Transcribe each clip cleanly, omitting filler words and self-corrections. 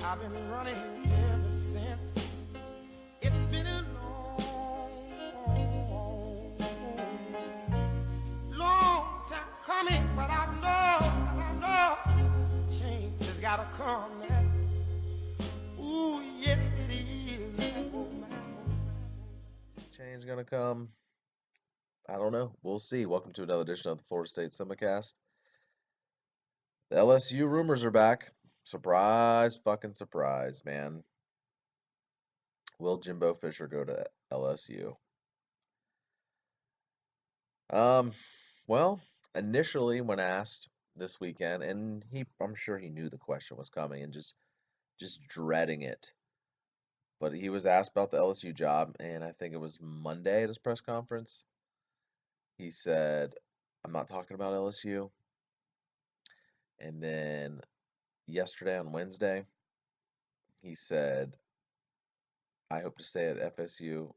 I've been running ever since. It's been a long time coming, but I know, change has gotta come now. Ooh, yes it is. Change gonna come. I don't know. We'll see. Welcome to another edition of the Florida State Simulcast. The LSU rumors are back. Surprise, fucking surprise, man. Will Jimbo Fisher go to LSU? Um, well, initially when asked this weekend, and I'm sure he knew the question was coming and just dreading it. But he was asked about the LSU job, and I think it was Monday at his press conference. He said, "I'm not talking about LSU." And then yesterday on Wednesday, he said, I hope to stay at FSU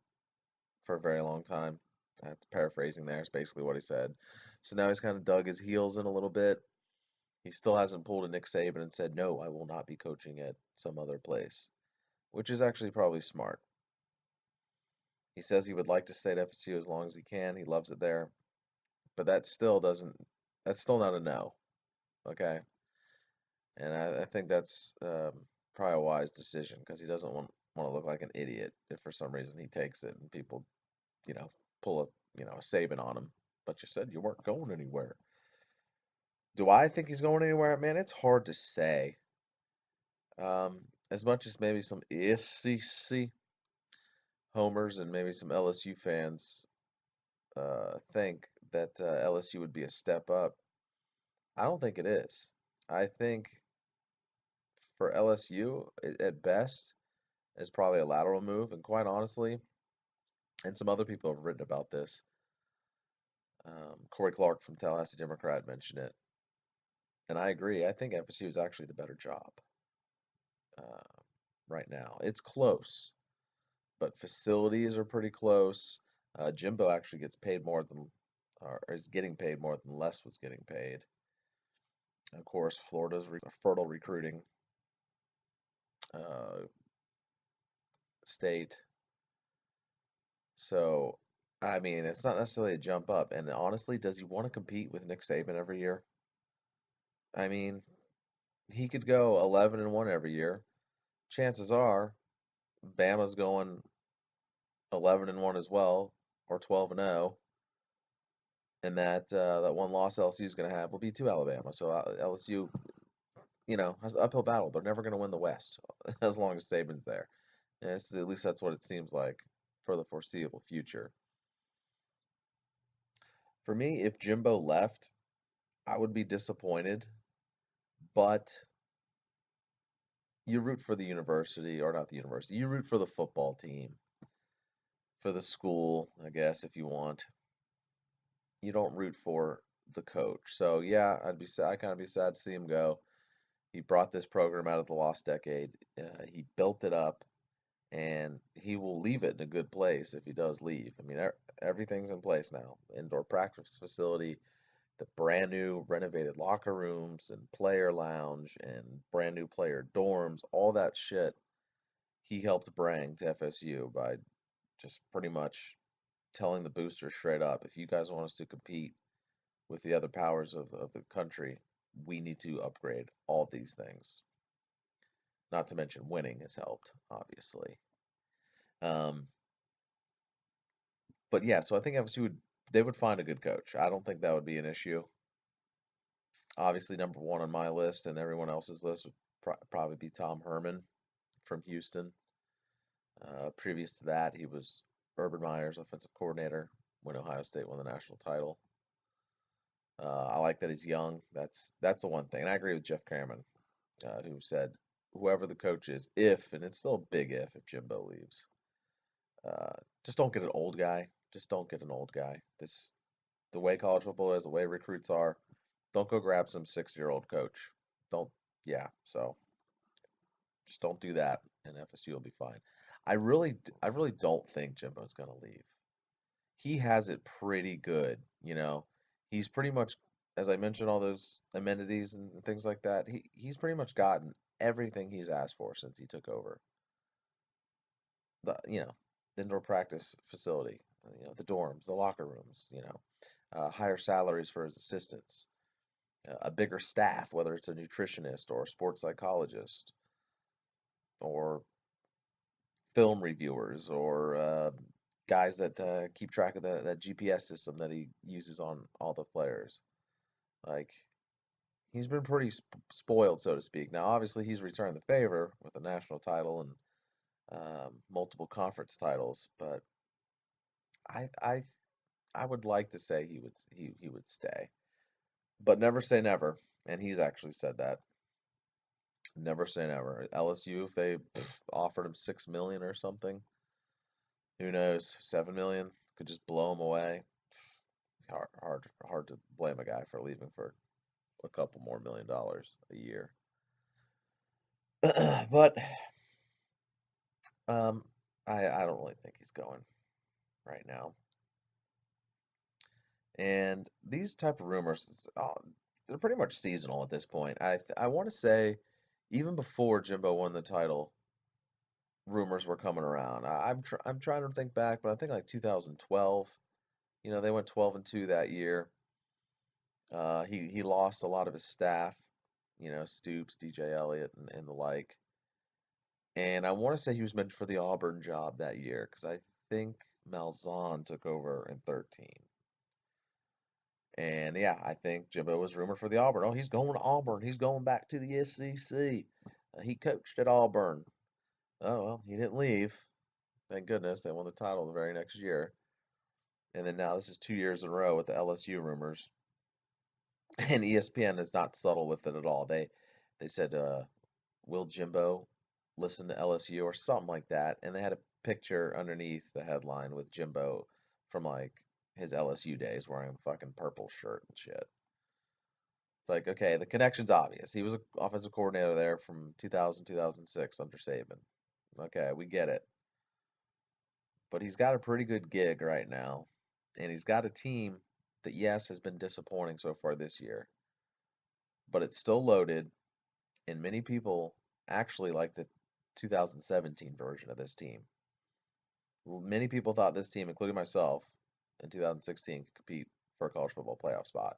for a very long time. That's paraphrasing there, is basically what he said. So now he's kind of dug his heels in a little bit. He still hasn't pulled a Nick Saban and said, no, I will not be coaching at some other place, which is actually probably smart. He says he would like to stay at FSU as long as he can. He loves it there. But that's still not a no. Okay. And I think that's probably a wise decision because he doesn't want to look like an idiot if for some reason he takes it and people, you know, pull a Saban on him. But you said you weren't going anywhere. Do I think he's going anywhere? Man, it's hard to say. As much as maybe some SEC homers and maybe some LSU fans think that LSU would be a step up, I don't think it is. I think for LSU, at best, is probably a lateral move. And quite honestly, and some other people have written about this. Corey Clark from Tallahassee Democrat mentioned it, and I agree. I think FSU is actually the better job uh, right now. It's close, but facilities are pretty close. Jimbo actually gets paid more than, or is getting paid more than Les was getting paid. Of course, Florida's a fertile recruiting uh, state, so I mean, it's not necessarily a jump up. And honestly, does he want to compete with Nick Saban every year? I mean, he could go 11-1 every year. Chances are Bama's going 11-1 as well, or 12-0, and that one loss LSU is going to have will be to Alabama. So LSU, has an uphill battle. They're never going to win the West as long as Saban's there. And at least that's what it seems like for the foreseeable future. For me, if Jimbo left, I would be disappointed, but you root for the university, or not the university, you root for the football team, for the school, I guess, if you want. You don't root for the coach. So yeah, I'd be sad. I kind of be sad to see him go. He brought this program out of the lost decade. He built it up, and he will leave it in a good place if he does leave. I mean, everything's in place now. Indoor practice facility, the brand new renovated locker rooms and player lounge and brand new player dorms, all that shit he helped bring to FSU by just pretty much telling the boosters straight up, if you guys want us to compete with the other powers of the country, we need to upgrade all these things. Not to mention winning has helped, obviously. Um, but yeah, so I think FSU would find a good coach. I don't think that would be an issue. Obviously, number one on my list and everyone else's list would probably be Tom Herman from Houston. Previous to that, he was Urban Meyer's offensive coordinator when Ohio State won the national title. I like that he's young. That's the one thing. And I agree with Jeff Cameron, who said whoever the coach is, and it's still a big if Jimbo leaves, uh, just don't get an old guy. Just don't get an old guy. The way college football is, the way recruits are. Don't go grab some 6-year-old coach. Don't. Yeah. So just don't do that, and FSU will be fine. I really don't think Jimbo's gonna leave. He has it pretty good, He's pretty much, as I mentioned, all those amenities and things like that. He's pretty much gotten everything he's asked for since he took over. The indoor practice facility, the dorms, the locker rooms, higher salaries for his assistants, a bigger staff, whether it's a nutritionist or a sports psychologist or film reviewers or guys that keep track of that GPS system that he uses on all the players. Like, he's been pretty spoiled, so to speak. Now, obviously, he's returned the favor with a national title and multiple conference titles, but I I I would like to say he would stay, but never say never. And he's actually said that. Never say never. LSU, if they offered him 6 million or something, who knows? 7 million could just blow him away. Hard to blame a guy for leaving for a couple more $1 million a year. But um, I don't really think he's going right now. And these type of rumors, they're pretty much seasonal at this point. I want to say, even before Jimbo won the title, rumors were coming around. I'm trying to think back, but I think like 2012. They went 12-2 that year. He lost a lot of his staff, Stoops, DJ Elliott, and the like. And I want to say he was meant for the Auburn job that year because I think Malzahn took over in 13. And yeah, I think Jimbo was rumored for the Auburn. Oh, he's going to Auburn. He's going back to the SEC. He coached at Auburn. Oh, well, he didn't leave. Thank goodness they won the title the very next year. And then now this is 2 years in a row with the LSU rumors. And ESPN is not subtle with it at all. They said, will Jimbo listen to LSU or something like that? And they had a picture underneath the headline with Jimbo from like his LSU days wearing a fucking purple shirt and shit. It's like, okay, the connection's obvious. He was an offensive coordinator there from 2000, 2006 under Saban. Okay, we get it. But he's got a pretty good gig right now. And he's got a team that, yes, has been disappointing so far this year, but it's still loaded. And many people actually like the 2017 version of this team. Many people thought this team, including myself, in 2016 could compete for a college football playoff spot.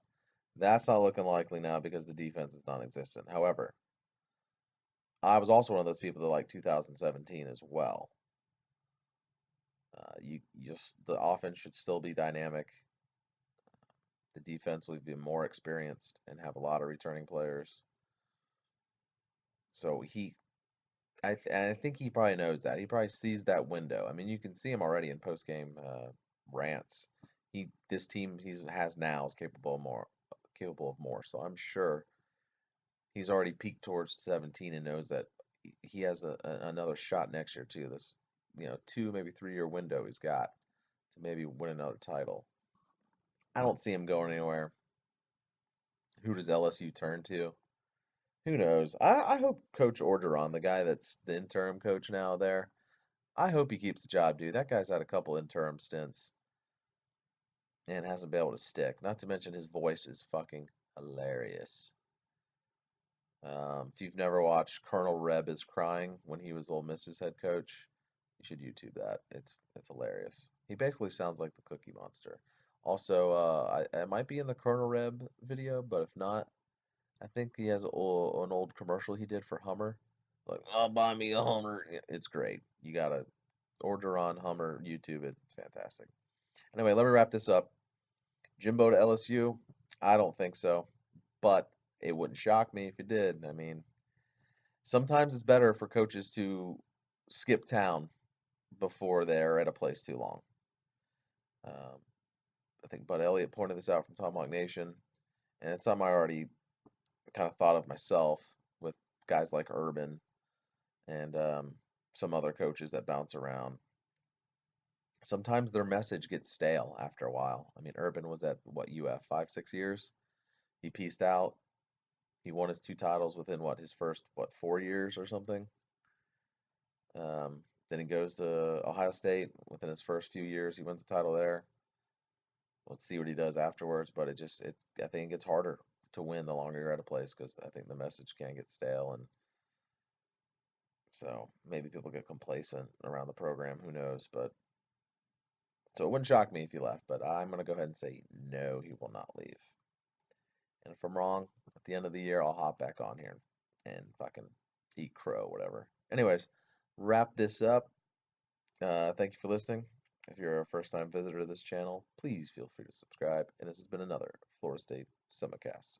That's not looking likely now because the defense is non-existent. However, I was also one of those people that liked 2017 as well. You just the offense should still be dynamic. The defense will be more experienced and have a lot of returning players. So I think he probably knows that. He probably sees that window. I mean, you can see him already in post-game rants. This team he has now is capable of more. So I'm sure he's already peaked towards 17 and knows that he has another shot next year too. This, 2 maybe 3 year window he's got to maybe win another title. I don't see him going anywhere. Who does LSU turn to? Who knows? I hope Coach Orgeron, the guy that's the interim coach now there, I hope he keeps the job, dude. That guy's had a couple interim stints and hasn't been able to stick. Not to mention his voice is fucking hilarious. If you've never watched Colonel Reb is Crying when he was Ole Miss's head coach, you should YouTube that. It's hilarious. He basically sounds like the Cookie Monster. Also, I might be in the Colonel Reb video, but if not, I think he has an old commercial he did for Hummer. Like, oh, buy me a Hummer. It's great. You gotta order on Hummer, YouTube it. It's fantastic. Anyway, let me wrap this up. Jimbo to LSU? I don't think so, but it wouldn't shock me if it did. I mean, sometimes it's better for coaches to skip town before they're at a place too long. Um, I think Bud Elliott pointed this out from Tomahawk Nation, and it's something I already kind of thought of myself with guys like Urban and some other coaches that bounce around. Sometimes their message gets stale after a while. I mean, Urban was at what, UF, 5, 6 years? He pieced out. He won his 2 titles within what, his first, what, 4 years or something. Then he goes to Ohio State within his first few years. He wins the title there. Let's see what he does afterwards. But I think it gets harder to win the longer you're at a place because I think the message can get stale. And So maybe people get complacent around the program. Who knows? But so it wouldn't shock me if he left. But I'm gonna go ahead and say no, he will not leave. And if I'm wrong, at the end of the year, I'll hop back on here and fucking eat crow, whatever. Anyways, wrap this up. Thank you for listening. If you're a first-time visitor to this channel, please feel free to subscribe. And this has been another Florida State Simicast.